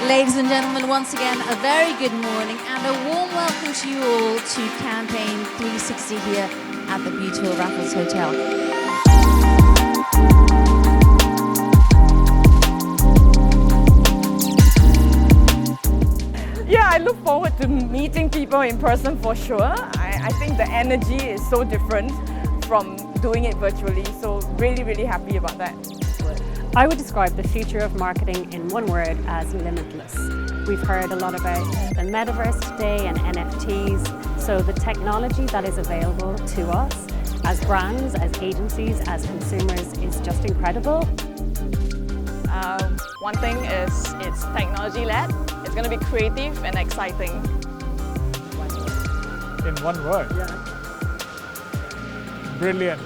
Ladies and gentlemen, once again, a very good morning and a warm welcome to you all to Campaign 360 here at the beautiful Raffles Hotel. Yeah, I look forward to meeting people in person for sure. I think the energy is so different from doing it virtually, so really happy about that. I would describe the future of marketing in one word as limitless. We've heard a lot about the metaverse today and NFTs, so the technology that is available to us as brands, as agencies, as consumers is just incredible. One thing is it's technology-led. It's going to be creative and exciting. In one word? Yeah. Brilliant.